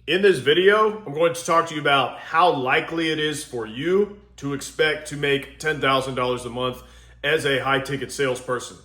In this video, I'm going to talk to you about how likely it is for you to expect to make $10,000 a month as a high ticket salesperson.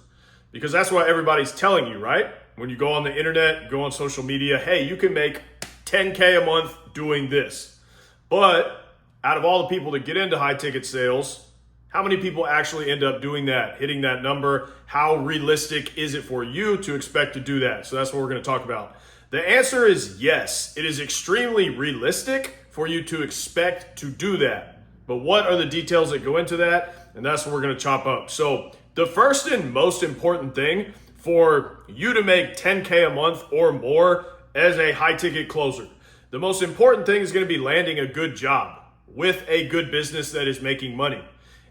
Because that's what everybody's telling you, right? When you go on the internet, go on social media, hey, you can make 10K a month doing this. But out of all the people that get into high ticket sales, how many people actually end up doing that, hitting that number? How realistic is it for you to expect to do that? So that's what we're going to talk about. The answer is yes. It is extremely realistic for you to expect to do that. But what are the details that go into that? And that's what we're going to chop up. So the first and most important thing for you to make 10K a month or more as a high ticket closer, the most important thing is going to be landing a good job with a good business that is making money.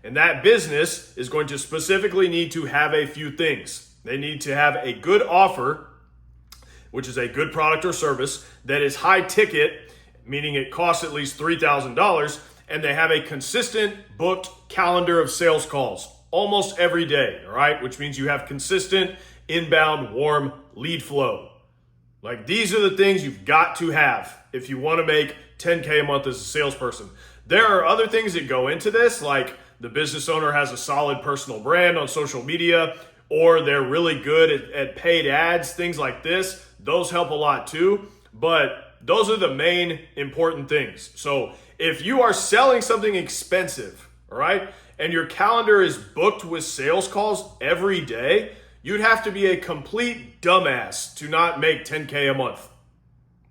And that business is going to specifically need to have a few things. They need to have a good offer, which is a good product or service that is high ticket, meaning it costs at least $3,000, and they have a consistent booked calendar of sales calls almost every day, all right? Which means you have consistent inbound warm lead flow. Like, these are the things you've got to have if you want to make 10K a month as a salesperson. There are other things that go into this, like the business owner has a solid personal brand on social media, or they're really good at paid ads, things like this. Those help a lot too, but those are the main important things. So if you are selling something expensive, all right, and your calendar is booked with sales calls every day, you'd have to be a complete dumbass to not make 10K a month.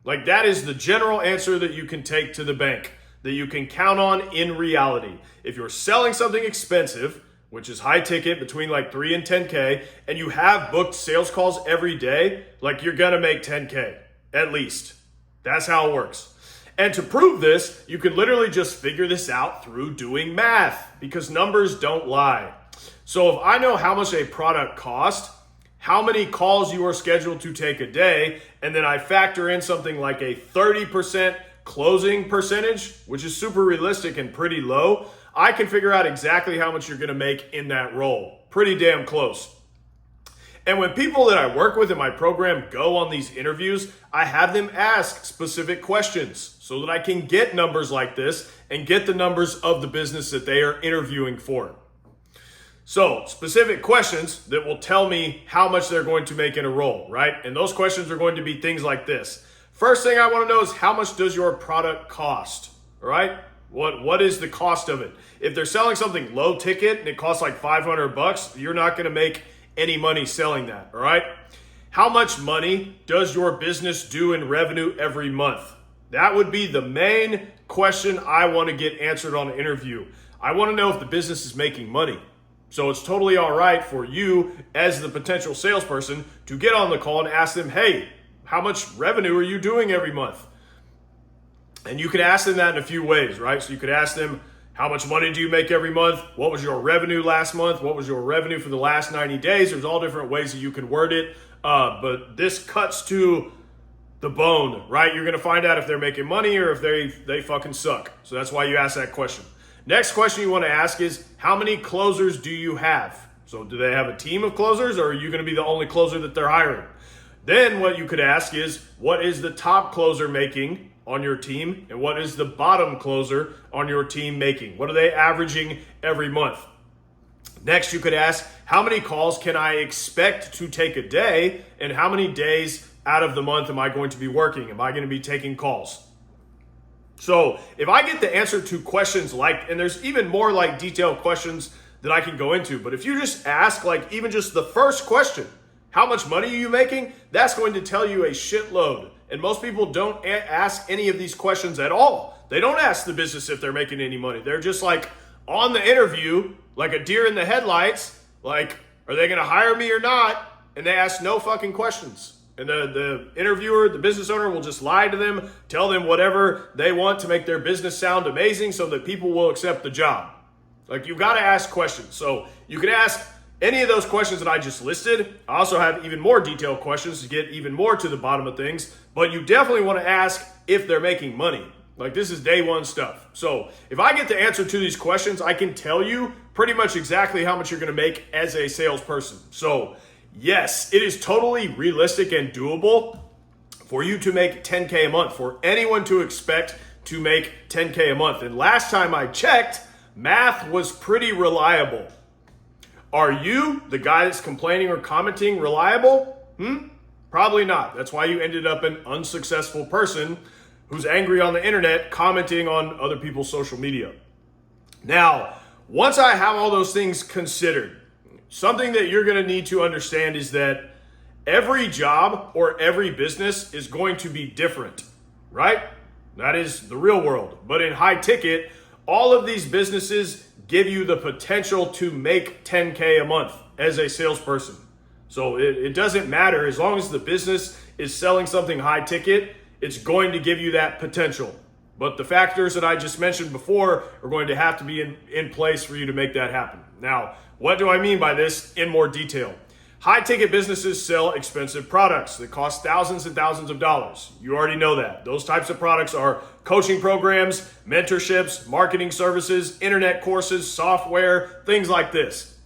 Like, that is the general answer that you can take to the bank, that you can count on in reality. If you're selling something expensive, which is high ticket between like 3 and 10K, and you have booked sales calls every day, like, you're gonna make 10K, at least. That's how it works. And to prove this, you can literally just figure this out through doing math, because numbers don't lie. So if I know how much a product costs, how many calls you are scheduled to take a day, and then I factor in something like a 30% closing percentage, which is super realistic and pretty low, I can figure out exactly how much you're going to make in that role. Pretty damn close. And when people that I work with in my program go on these interviews, I have them ask specific questions so that I can get numbers like this and get the numbers of the business that they are interviewing for. So, specific questions that will tell me how much they're going to make in a role, right? And those questions are going to be things like this. First thing I want to know is, how much does your product cost? All right? What is the cost of it? If they're selling something low ticket and it costs like $500, you're not going to make any money selling that, all right? How much money does your business do in revenue every month? That would be the main question I want to get answered on an interview. I want to know if the business is making money. So it's totally all right for you as the potential salesperson to get on the call and ask them, hey, how much revenue are you doing every month? And you could ask them that in a few ways, right? So you could ask them, how much money do you make every month? What was your revenue last month? What was your revenue for the last 90 days? There's all different ways that you can word it. But this cuts to the bone, right? You're going to find out if they're making money or if they fucking suck. So that's why you ask that question. Next question you want to ask is, how many closers do you have? So do they have a team of closers, or are you going to be the only closer that they're hiring? Then what you could ask is, what is the top closer making on your team, and what is the bottom closer on your team making? What are they averaging every month? Next, you could ask, how many calls can I expect to take a day, and how many days out of the month am I going to be working? Am I going to be taking calls? So if I get the answer to questions like, and there's even more like detailed questions that I can go into, but if you just ask like even just the first question, how much money are you making? That's going to tell you a shitload. And most people don't ask any of these questions at all. They don't ask the business if they're making any money. They're just like on the interview, like a deer in the headlights, like, are they going to hire me or not? And they ask no fucking questions. And the interviewer, the business owner, will just lie to them, tell them whatever they want to make their business sound amazing so that people will accept the job. Like, you've got to ask questions. So you can ask any of those questions that I just listed. I also have even more detailed questions to get even more to the bottom of things. But you definitely want to ask if they're making money. Like, this is day one stuff. So if I get the answer to these questions, I can tell you pretty much exactly how much you're going to make as a salesperson. So yes, it is totally realistic and doable for you to make 10K a month, for anyone to expect to make 10K a month. And last time I checked, math was pretty reliable. Are you, the guy that's complaining or commenting, reliable? Probably not. That's why you ended up an unsuccessful person who's angry on the internet commenting on other people's social media. Now, once I have all those things considered, something that you're going to need to understand is that every job or every business is going to be different, right? That is the real world. But in high ticket, all of these businesses give you the potential to make 10K a month as a salesperson. So it doesn't matter. As long as the business is selling something high ticket, it's going to give you that potential. But the factors that I just mentioned before are going to have to be in place for you to make that happen. Now, what do I mean by this in more detail? High ticket businesses sell expensive products that cost thousands and thousands of dollars. You already know that. Those types of products are coaching programs, mentorships, marketing services, internet courses, software, things like this.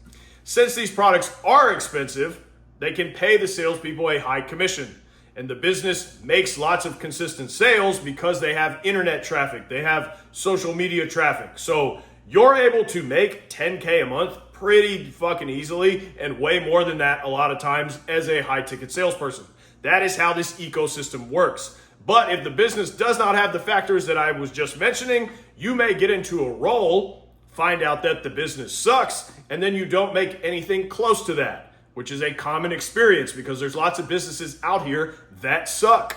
Since these products are expensive, they can pay the salespeople a high commission. And the business makes lots of consistent sales because they have internet traffic, they have social media traffic. So you're able to make 10K a month pretty fucking easily, and way more than that a lot of times as a high ticket salesperson. That is how this ecosystem works. But if the business does not have the factors that I was just mentioning, you may get into a role, find out that the business sucks, and then you don't make anything close to that, which is a common experience because there's lots of businesses out here that suck.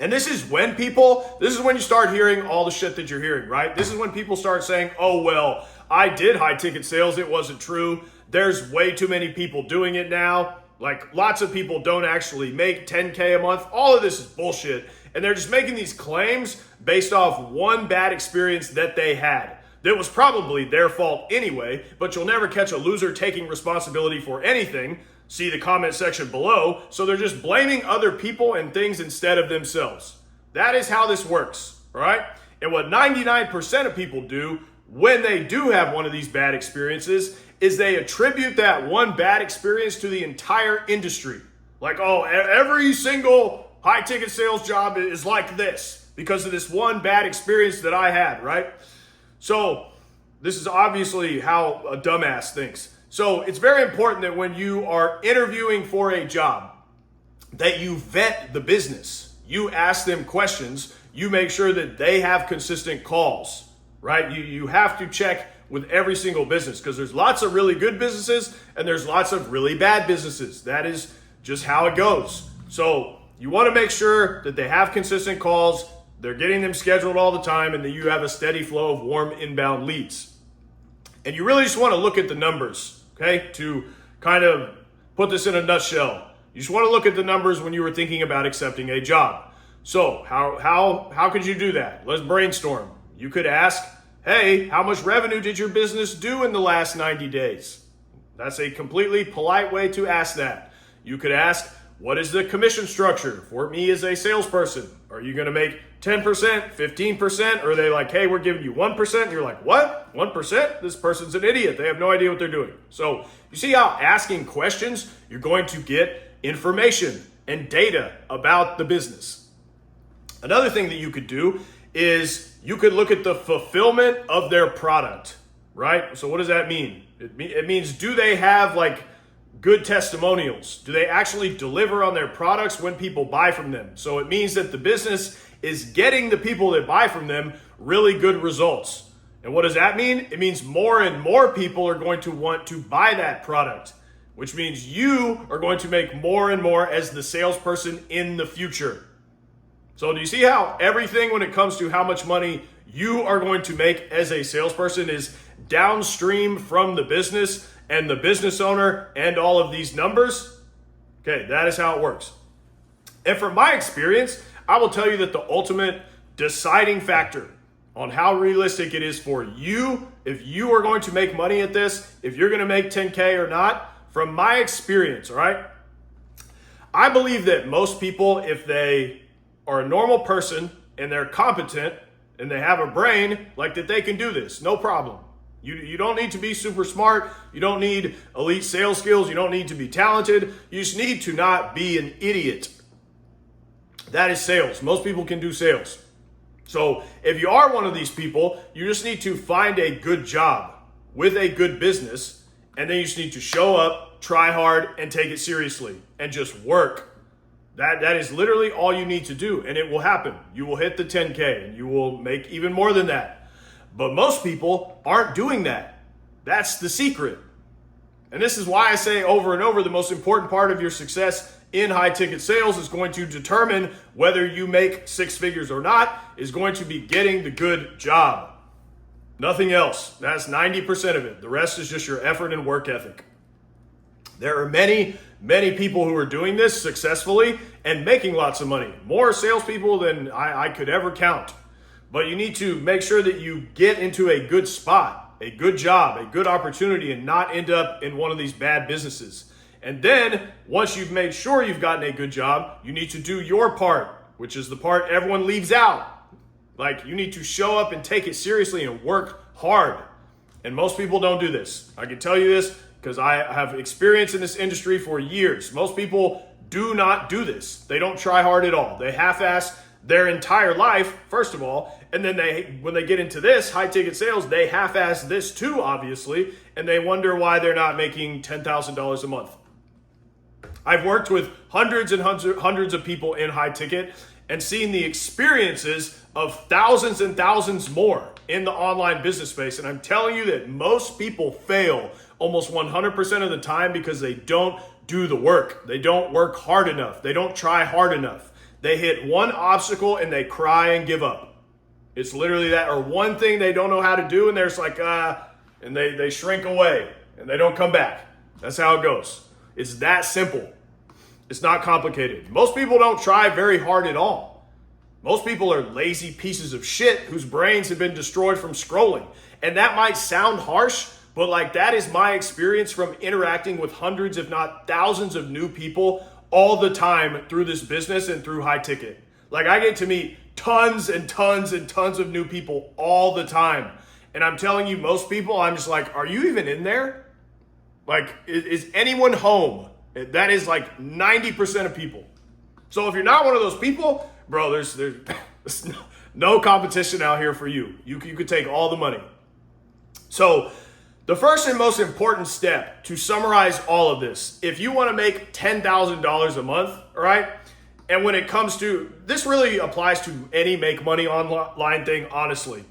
And this is when you start hearing all the shit that you're hearing, right? This is when people start saying, oh, well, I did high ticket sales. It wasn't true. There's way too many people doing it now. Like, lots of people don't actually make 10K a month. All of this is bullshit. And they're just making these claims based off one bad experience that they had. That was probably their fault anyway, but you'll never catch a loser taking responsibility for anything. See the comment section below. So they're just blaming other people and things instead of themselves. That is how this works, all right? And what 99% of people do when they do have one of these bad experiences is they attribute that one bad experience to the entire industry. Like, oh, every single high ticket sales job is like this because of this one bad experience that I had, right? So this is obviously how a dumbass thinks. So it's very important that when you are interviewing for a job, that you vet the business. You ask them questions. You make sure that they have consistent calls, right? You have to check with every single business because there's lots of really good businesses and there's lots of really bad businesses. That is just how it goes. So you want to make sure that they have consistent calls, they're getting them scheduled all the time, and that you have a steady flow of warm inbound leads. And you really just want to look at the numbers, okay? To kind of put this in a nutshell. You just want to look at the numbers when you were thinking about accepting a job. So how could you do that? Let's brainstorm. You could ask, hey, how much revenue did your business do in the last 90 days? That's a completely polite way to ask that. You could ask, what is the commission structure for me as a salesperson? Are you going to make 10%, 15%? Or are they like, hey, we're giving you 1%? And you're like, what? 1%? This person's an idiot. They have no idea what they're doing. So you see how asking questions, you're going to get information and data about the business. Another thing that you could do is you could look at the fulfillment of their product, right? So what does that mean? It means, do they have like good testimonials? Do they actually deliver on their products when people buy from them? So it means that the business is getting the people that buy from them really good results. And what does that mean? It means more and more people are going to want to buy that product, which means you are going to make more and more as the salesperson in the future. So do you see how everything when it comes to how much money you are going to make as a salesperson is downstream from the business and the business owner and all of these numbers? Okay, that is how it works. And from my experience, I will tell you that the ultimate deciding factor on how realistic it is for you, if you are going to make money at this, if you're going to make 10K or not, from my experience, all right? I believe that most people, if they are a normal person and they're competent and they have a brain, like that they can do this, no problem. You don't need to be super smart. You don't need elite sales skills. You don't need to be talented. You just need to not be an idiot. That is sales. Most people can do sales. So if you are one of these people, you just need to find a good job with a good business, and then you just need to show up, try hard, and take it seriously, and just work. That is literally all you need to do, and it will happen. You will hit the 10K, and you will make even more than that. But most people aren't doing that. That's the secret. And this is why I say over and over, the most important part of your success in high ticket sales is going to determine whether you make six figures or not, is going to be getting the good job. Nothing else. That's 90% of it. The rest is just your effort and work ethic. There are many people who are doing this successfully and making lots of money. More salespeople than I could ever count. But you need to make sure that you get into a good spot, a good job, a good opportunity, and not end up in one of these bad businesses. And then once you've made sure you've gotten a good job, you need to do your part, which is the part everyone leaves out. Like, you need to show up and take it seriously and work hard. And most people don't do this. I can tell you this because I have experience in this industry for years. Most people do not do this. They don't try hard at all. They half-ass their entire life, first of all, and then when they get into this high ticket sales, they half-ass this too, obviously, and they wonder why they're not making $10,000 a month. I've worked with hundreds and hundreds of people in high ticket and seen the experiences of thousands and thousands more in the online business space. And I'm telling you that most people fail almost 100% of the time because they don't do the work. They don't work hard enough. They don't try hard enough. They hit one obstacle and they cry and give up. It's literally that, or one thing they don't know how to do and they're just like, and they shrink away and they don't come back. That's how it goes. It's that simple. It's not complicated. Most people don't try very hard at all. Most people are lazy pieces of shit whose brains have been destroyed from scrolling. And that might sound harsh, but like, that is my experience from interacting with hundreds, if not thousands of new people all the time through this business and through high ticket. Like, I get to meet tons and tons and tons of new people all the time. And I'm telling you, most people, I'm just like, are you even in there? Like, is anyone home? That is like 90% of people. So if you're not one of those people, bro, there's no competition out here for you. You could take all the money. So the first and most important step to summarize all of this, if you want to make $10,000 a month, all right? And when it comes to, this really applies to any make money online thing, honestly.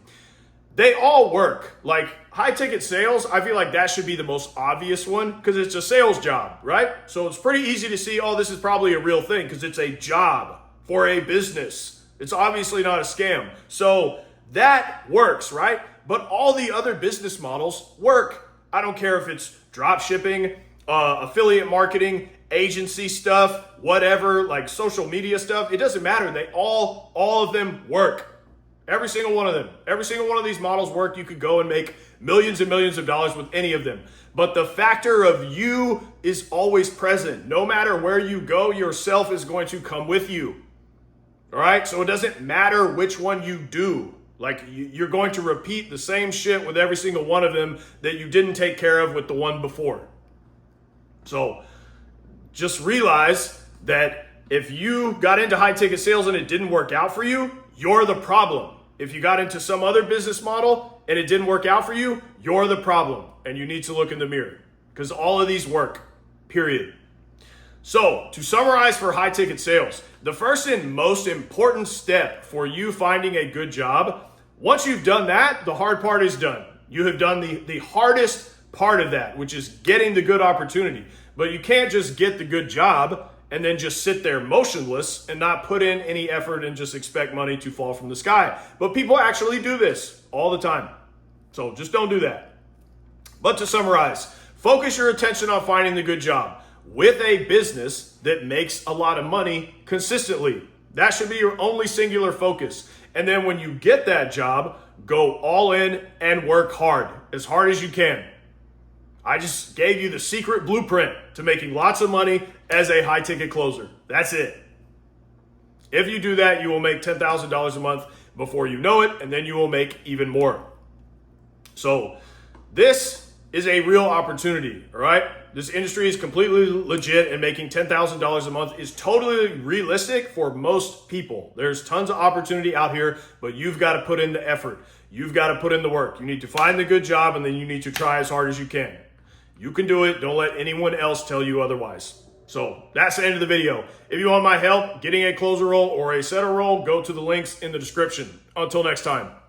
They all work. Like, high ticket sales, I feel like that should be the most obvious one because it's a sales job, right? So it's pretty easy to see, oh, this is probably a real thing because it's a job for a business. It's obviously not a scam. So that works, right? But all the other business models work. I don't care if it's drop shipping, affiliate marketing, agency stuff, whatever, like social media stuff. It doesn't matter. They all of them work. Every single one of them. Every single one of these models work. You could go and make millions and millions of dollars with any of them. But the factor of you is always present. No matter where you go, yourself is going to come with you. All right? So it doesn't matter which one you do. Like, you're going to repeat the same shit with every single one of them that you didn't take care of with the one before. So just realize that if you got into high ticket sales and it didn't work out for you, you're the problem. If you got into some other business model and it didn't work out for you, you're the problem. And you need to look in the mirror because all of these work, period. So to summarize for high ticket sales, the first and most important step for you finding a good job, once you've done that, the hard part is done. You have done the hardest part of that, which is getting the good opportunity. But you can't just get the good job and then just sit there motionless and not put in any effort and just expect money to fall from the sky. But people actually do this all the time. So just don't do that. But to summarize, focus your attention on finding the good job with a business that makes a lot of money consistently. That should be your only singular focus. And then when you get that job, go all in and work hard as you can. I just gave you the secret blueprint to making lots of money as a high ticket closer. That's it. If you do that, you will make $10,000 a month before you know it, and then you will make even more. So this is a real opportunity, all right? This industry is completely legit, and making $10,000 a month is totally realistic for most people. There's tons of opportunity out here, but you've got to put in the effort. You've got to put in the work. You need to find the good job, and then you need to try as hard as you can. You can do it. Don't let anyone else tell you otherwise. So that's the end of the video. If you want my help getting a closer role or a setter role, go to the links in the description. Until next time.